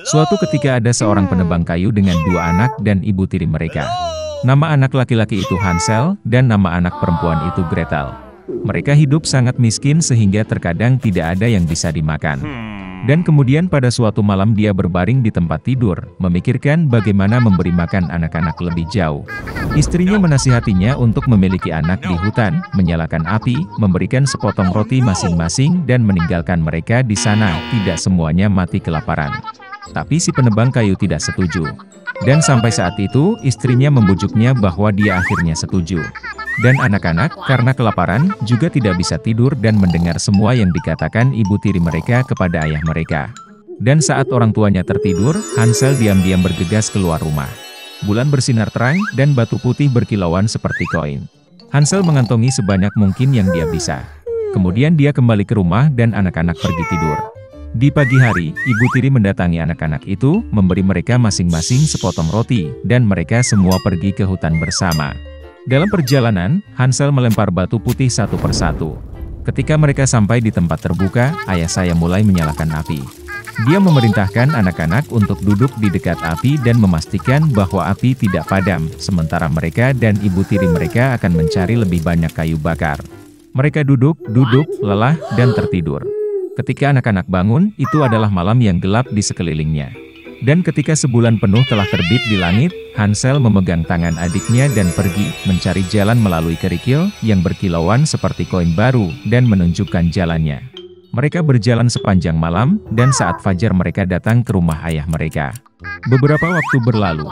Suatu ketika ada seorang penebang kayu dengan dua anak dan ibu tiri mereka. Nama anak laki-laki itu Hansel, dan nama anak perempuan itu Gretel. Mereka hidup sangat miskin sehingga terkadang tidak ada yang bisa dimakan. Dan kemudian pada suatu malam dia berbaring di tempat tidur, memikirkan bagaimana memberi makan anak-anak lebih jauh. Istrinya menasihatinya untuk memiliki anak di hutan, menyalakan api, memberikan sepotong roti masing-masing dan meninggalkan mereka di sana, tidak semuanya mati kelaparan. Tapi si penebang kayu tidak setuju. Dan sampai saat itu, istrinya membujuknya bahwa dia akhirnya setuju. Dan anak-anak, karena kelaparan, juga tidak bisa tidur dan mendengar semua yang dikatakan ibu tiri mereka kepada ayah mereka. Dan saat orang tuanya tertidur, Hansel diam-diam bergegas keluar rumah. Bulan bersinar terang, dan batu putih berkilauan seperti koin. Hansel mengantongi sebanyak mungkin yang dia bisa. Kemudian dia kembali ke rumah dan anak-anak pergi tidur. Di pagi hari, ibu tiri mendatangi anak-anak itu, memberi mereka masing-masing sepotong roti, dan mereka semua pergi ke hutan bersama. Dalam perjalanan, Hansel melempar batu putih satu persatu. Ketika mereka sampai di tempat terbuka, ayah saya mulai menyalakan api. Dia memerintahkan anak-anak untuk duduk di dekat api dan memastikan bahwa api tidak padam, sementara mereka dan ibu tiri mereka akan mencari lebih banyak kayu bakar. Mereka duduk, lelah, dan tertidur. Ketika anak-anak bangun, itu adalah malam yang gelap di sekelilingnya. Dan ketika sebulan penuh telah terbit di langit, Hansel memegang tangan adiknya dan pergi, mencari jalan melalui kerikil, yang berkilauan seperti koin baru, dan menunjukkan jalannya. Mereka berjalan sepanjang malam, dan saat fajar mereka datang ke rumah ayah mereka. Beberapa waktu berlalu,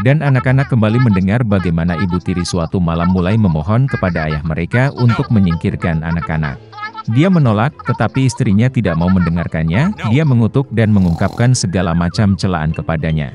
dan anak-anak kembali mendengar bagaimana ibu tiri suatu malam mulai memohon kepada ayah mereka untuk menyingkirkan anak-anak. Dia menolak, tetapi istrinya tidak mau mendengarkannya. Dia mengutuk dan mengungkapkan segala macam celaan kepadanya.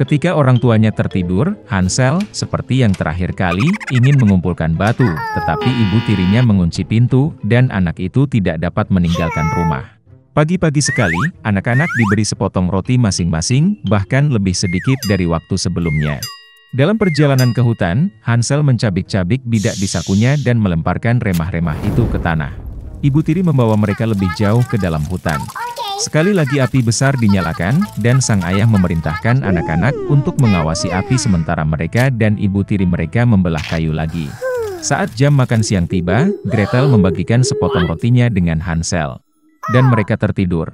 Ketika orang tuanya tertidur, Hansel, seperti yang terakhir kali, ingin mengumpulkan batu, tetapi ibu tirinya mengunci pintu, dan anak itu tidak dapat meninggalkan rumah. Pagi-pagi sekali, anak-anak diberi sepotong roti masing-masing, bahkan lebih sedikit dari waktu sebelumnya. Dalam perjalanan ke hutan, Hansel mencabik-cabik bidak di sakunya dan melemparkan remah-remah itu ke tanah. Ibu tiri membawa mereka lebih jauh ke dalam hutan. Sekali lagi api besar dinyalakan, dan sang ayah memerintahkan anak-anak untuk mengawasi api sementara mereka dan ibu tiri mereka membelah kayu lagi. Saat jam makan siang tiba, Gretel membagikan sepotong rotinya dengan Hansel. Dan mereka tertidur.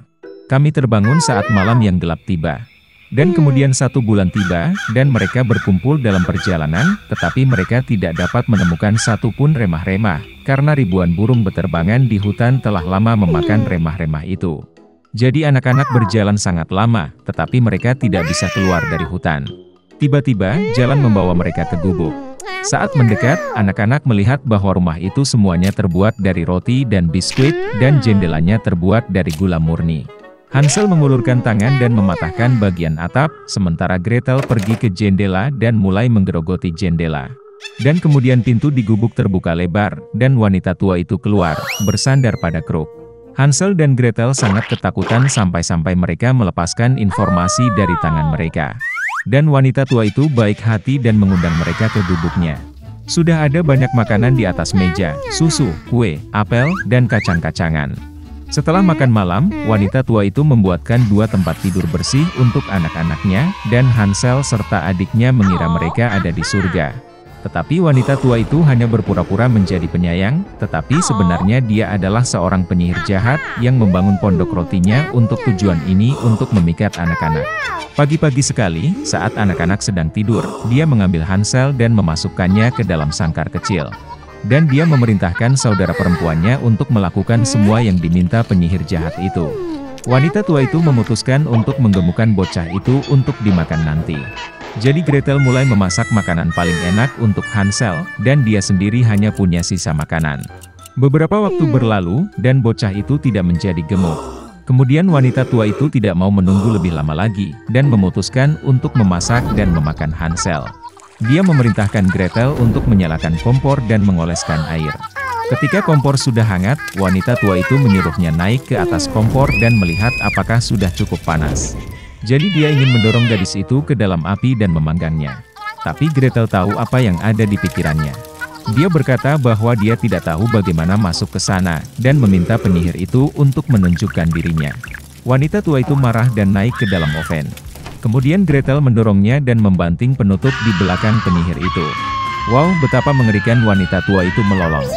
Kami terbangun saat malam yang gelap tiba. Dan kemudian 1 bulan tiba, dan mereka berkumpul dalam perjalanan, tetapi mereka tidak dapat menemukan satu pun remah-remah, karena ribuan burung beterbangan di hutan telah lama memakan remah-remah itu. Jadi anak-anak berjalan sangat lama, tetapi mereka tidak bisa keluar dari hutan. Tiba-tiba, jalan membawa mereka ke gubuk. Saat mendekat, anak-anak melihat bahwa rumah itu semuanya terbuat dari roti dan biskuit, dan jendelanya terbuat dari gula murni. Hansel mengulurkan tangan dan mematahkan bagian atap, sementara Gretel pergi ke jendela dan mulai menggerogoti jendela. Dan kemudian pintu di gubuk terbuka lebar, dan wanita tua itu keluar, bersandar pada kruk. Hansel dan Gretel sangat ketakutan sampai-sampai mereka melepaskan informasi dari tangan mereka. Dan wanita tua itu baik hati dan mengundang mereka ke gubuknya. Sudah ada banyak makanan di atas meja, susu, kue, apel, dan kacang-kacangan. Setelah makan malam, wanita tua itu membuatkan 2 tempat tidur bersih untuk anak-anaknya, dan Hansel serta adiknya mengira mereka ada di surga. Tetapi wanita tua itu hanya berpura-pura menjadi penyayang, tetapi sebenarnya dia adalah seorang penyihir jahat yang membangun pondok rotinya untuk tujuan ini untuk memikat anak-anak. Pagi-pagi sekali, saat anak-anak sedang tidur, dia mengambil Hansel dan memasukkannya ke dalam sangkar kecil. Dan dia memerintahkan saudara perempuannya untuk melakukan semua yang diminta penyihir jahat itu. Wanita tua itu memutuskan untuk menggemukkan bocah itu untuk dimakan nanti. Jadi Gretel mulai memasak makanan paling enak untuk Hansel, dan dia sendiri hanya punya sisa makanan. Beberapa waktu berlalu, dan bocah itu tidak menjadi gemuk. Kemudian wanita tua itu tidak mau menunggu lebih lama lagi, dan memutuskan untuk memasak dan memakan Hansel. Dia memerintahkan Gretel untuk menyalakan kompor dan mengoleskan air. Ketika kompor sudah hangat, wanita tua itu menyuruhnya naik ke atas kompor dan melihat apakah sudah cukup panas. Jadi dia ingin mendorong gadis itu ke dalam api dan memanggangnya. Tapi Gretel tahu apa yang ada di pikirannya. Dia berkata bahwa dia tidak tahu bagaimana masuk ke sana, dan meminta penyihir itu untuk menunjukkan dirinya. Wanita tua itu marah dan naik ke dalam oven. Kemudian Gretel mendorongnya dan membanting penutup di belakang penyihir itu. Wow, betapa mengerikan wanita tua itu melolong.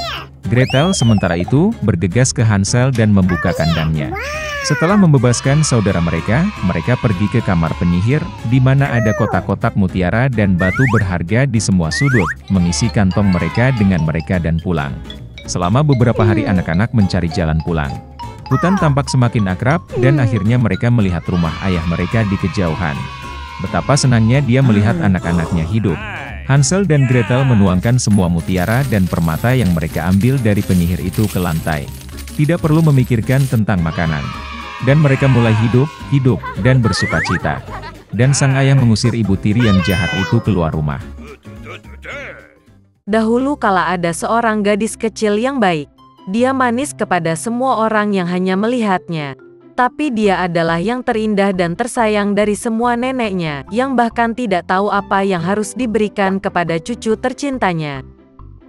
Gretel sementara itu bergegas ke Hansel dan membuka kandangnya. Setelah membebaskan saudara mereka pergi ke kamar penyihir, di mana ada kotak-kotak mutiara dan batu berharga di semua sudut, mengisi kantong mereka dengan mereka dan pulang. Selama beberapa hari anak-anak mencari jalan pulang. Hutan tampak semakin akrab, dan akhirnya mereka melihat rumah ayah mereka di kejauhan. Betapa senangnya dia melihat anak-anaknya hidup. Hansel dan Gretel menuangkan semua mutiara dan permata yang mereka ambil dari penyihir itu ke lantai. Tidak perlu memikirkan tentang makanan. Dan mereka mulai hidup, dan bersukacita. Dan sang ayah mengusir ibu tiri yang jahat itu keluar rumah. Dahulu kala ada seorang gadis kecil yang baik. Dia manis kepada semua orang yang hanya melihatnya. Tapi dia adalah yang terindah dan tersayang dari semua neneknya, yang bahkan tidak tahu apa yang harus diberikan kepada cucu tercintanya.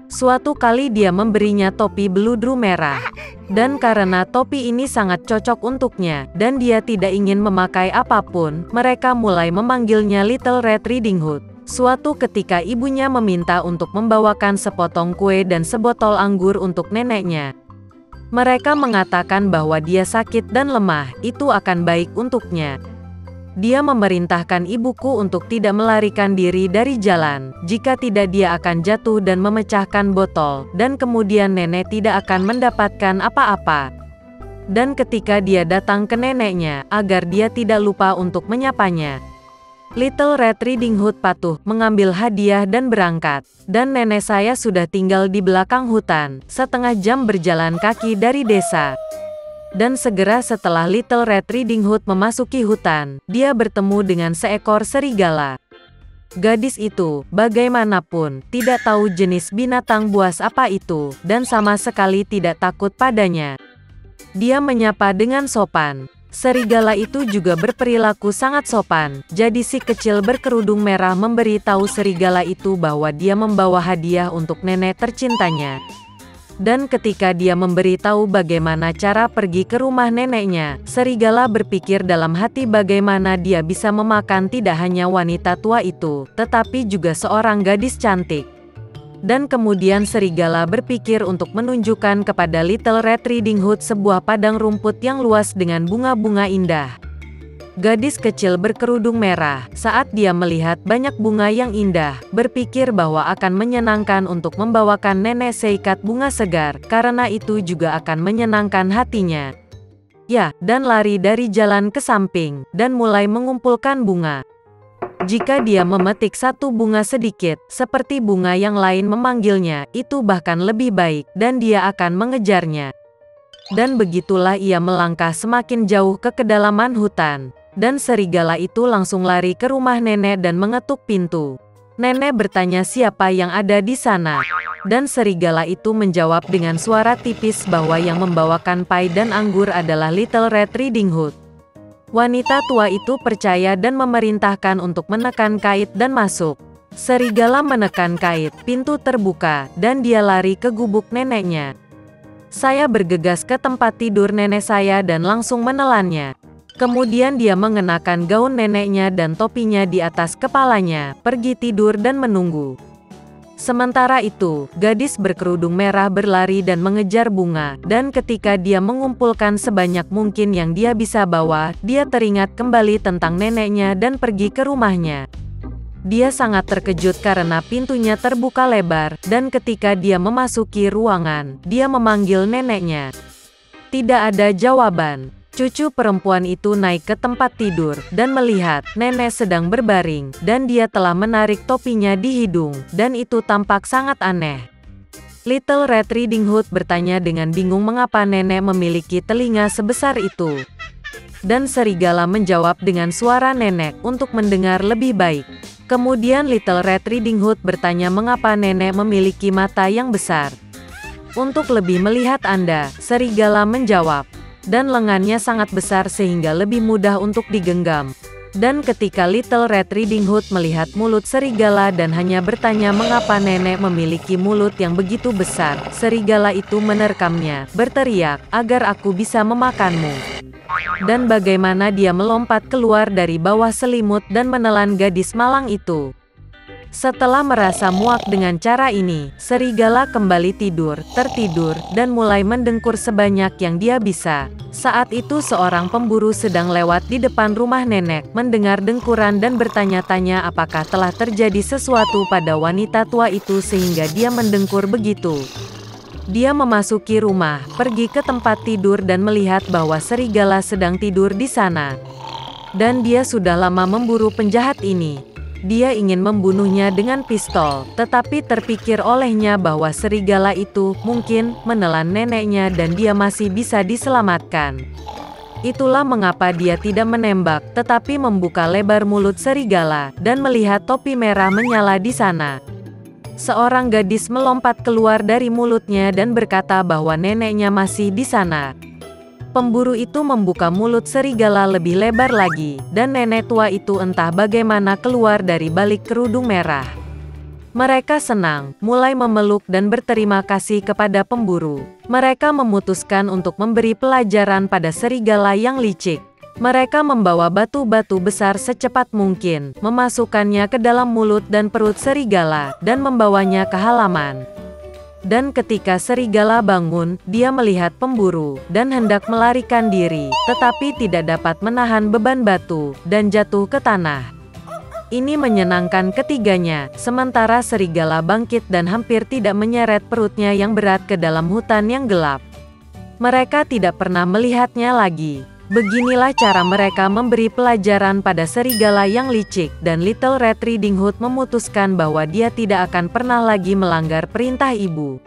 Suatu kali dia memberinya topi beludru merah. Dan karena topi ini sangat cocok untuknya, dan dia tidak ingin memakai apapun, mereka mulai memanggilnya Little Red Riding Hood. Suatu ketika ibunya meminta untuk membawakan sepotong kue dan sebotol anggur untuk neneknya. Mereka mengatakan bahwa dia sakit dan lemah, itu akan baik untuknya. Dia memerintahkan ibuku untuk tidak melarikan diri dari jalan, jika tidak dia akan jatuh dan memecahkan botol, dan kemudian nenek tidak akan mendapatkan apa-apa. Dan ketika dia datang ke neneknya, agar dia tidak lupa untuk menyapanya. Little Red Riding Hood patuh, mengambil hadiah dan berangkat. Dan nenek saya sudah tinggal di belakang hutan, setengah jam berjalan kaki dari desa. Dan segera setelah Little Red Riding Hood memasuki hutan, dia bertemu dengan seekor serigala. Gadis itu, bagaimanapun, tidak tahu jenis binatang buas apa itu, dan sama sekali tidak takut padanya. Dia menyapa dengan sopan. Serigala itu juga berperilaku sangat sopan, jadi si kecil berkerudung merah memberi tahu serigala itu bahwa dia membawa hadiah untuk nenek tercintanya. Dan ketika dia memberi tahu bagaimana cara pergi ke rumah neneknya, serigala berpikir dalam hati bagaimana dia bisa memakan tidak hanya wanita tua itu, tetapi juga seorang gadis cantik. Dan kemudian serigala berpikir untuk menunjukkan kepada Little Red Riding Hood sebuah padang rumput yang luas dengan bunga-bunga indah. Gadis kecil berkerudung merah, saat dia melihat banyak bunga yang indah, berpikir bahwa akan menyenangkan untuk membawakan nenek seikat bunga segar, karena itu juga akan menyenangkan hatinya. Ya, dan lari dari jalan ke samping, dan mulai mengumpulkan bunga. Jika dia memetik satu bunga sedikit, seperti bunga yang lain memanggilnya, itu bahkan lebih baik, dan dia akan mengejarnya. Dan begitulah ia melangkah semakin jauh ke kedalaman hutan. Dan serigala itu langsung lari ke rumah nenek dan mengetuk pintu. Nenek bertanya siapa yang ada di sana. Dan serigala itu menjawab dengan suara tipis bahwa yang membawakan pai dan anggur adalah Little Red Riding Hood. Wanita tua itu percaya dan memerintahkan untuk menekan kait dan masuk. Serigala menekan kait, pintu terbuka, dan dia lari ke gubuk neneknya. Saya bergegas ke tempat tidur nenek saya dan langsung menelannya. Kemudian dia mengenakan gaun neneknya dan topinya di atas kepalanya, pergi tidur dan menunggu. Sementara itu, gadis berkerudung merah berlari dan mengejar bunga, dan ketika dia mengumpulkan sebanyak mungkin yang dia bisa bawa, dia teringat kembali tentang neneknya dan pergi ke rumahnya. Dia sangat terkejut karena pintunya terbuka lebar, dan ketika dia memasuki ruangan, dia memanggil neneknya. Tidak ada jawaban. Cucu perempuan itu naik ke tempat tidur, dan melihat, nenek sedang berbaring, dan dia telah menarik topinya di hidung, dan itu tampak sangat aneh. Little Red Riding Hood bertanya dengan bingung mengapa nenek memiliki telinga sebesar itu. Dan serigala menjawab dengan suara nenek, untuk mendengar lebih baik. Kemudian Little Red Riding Hood bertanya mengapa nenek memiliki mata yang besar. Untuk lebih melihat Anda, serigala menjawab. Dan lengannya sangat besar sehingga lebih mudah untuk digenggam. Dan ketika Little Red Riding Hood melihat mulut serigala dan hanya bertanya mengapa nenek memiliki mulut yang begitu besar, serigala itu menerkamnya, berteriak, agar aku bisa memakanmu. Dan bagaimana dia melompat keluar dari bawah selimut dan menelan gadis malang itu. Setelah merasa muak dengan cara ini, serigala kembali tertidur, dan mulai mendengkur sebanyak yang dia bisa. Saat itu seorang pemburu sedang lewat di depan rumah nenek, mendengar dengkuran dan bertanya-tanya apakah telah terjadi sesuatu pada wanita tua itu sehingga dia mendengkur begitu. Dia memasuki rumah, pergi ke tempat tidur dan melihat bahwa serigala sedang tidur di sana. Dan dia sudah lama memburu penjahat ini. Dia ingin membunuhnya dengan pistol, tetapi terpikir olehnya bahwa serigala itu mungkin menelan neneknya dan dia masih bisa diselamatkan. Itulah mengapa dia tidak menembak, tetapi membuka lebar mulut serigala, dan melihat topi merah menyala di sana. Seorang gadis melompat keluar dari mulutnya dan berkata bahwa neneknya masih di sana. Pemburu itu membuka mulut serigala lebih lebar lagi, dan nenek tua itu entah bagaimana keluar dari balik kerudung merah. Mereka senang, mulai memeluk dan berterima kasih kepada pemburu. Mereka memutuskan untuk memberi pelajaran pada serigala yang licik. Mereka membawa batu-batu besar secepat mungkin, memasukkannya ke dalam mulut dan perut serigala, dan membawanya ke halaman. Dan ketika serigala bangun, dia melihat pemburu, dan hendak melarikan diri, tetapi tidak dapat menahan beban batu, dan jatuh ke tanah. Ini menyenangkan ketiganya, sementara serigala bangkit dan hampir tidak menyeret perutnya yang berat ke dalam hutan yang gelap. Mereka tidak pernah melihatnya lagi. Beginilah cara mereka memberi pelajaran pada serigala yang licik, dan Little Red Riding Hood memutuskan bahwa dia tidak akan pernah lagi melanggar perintah ibu.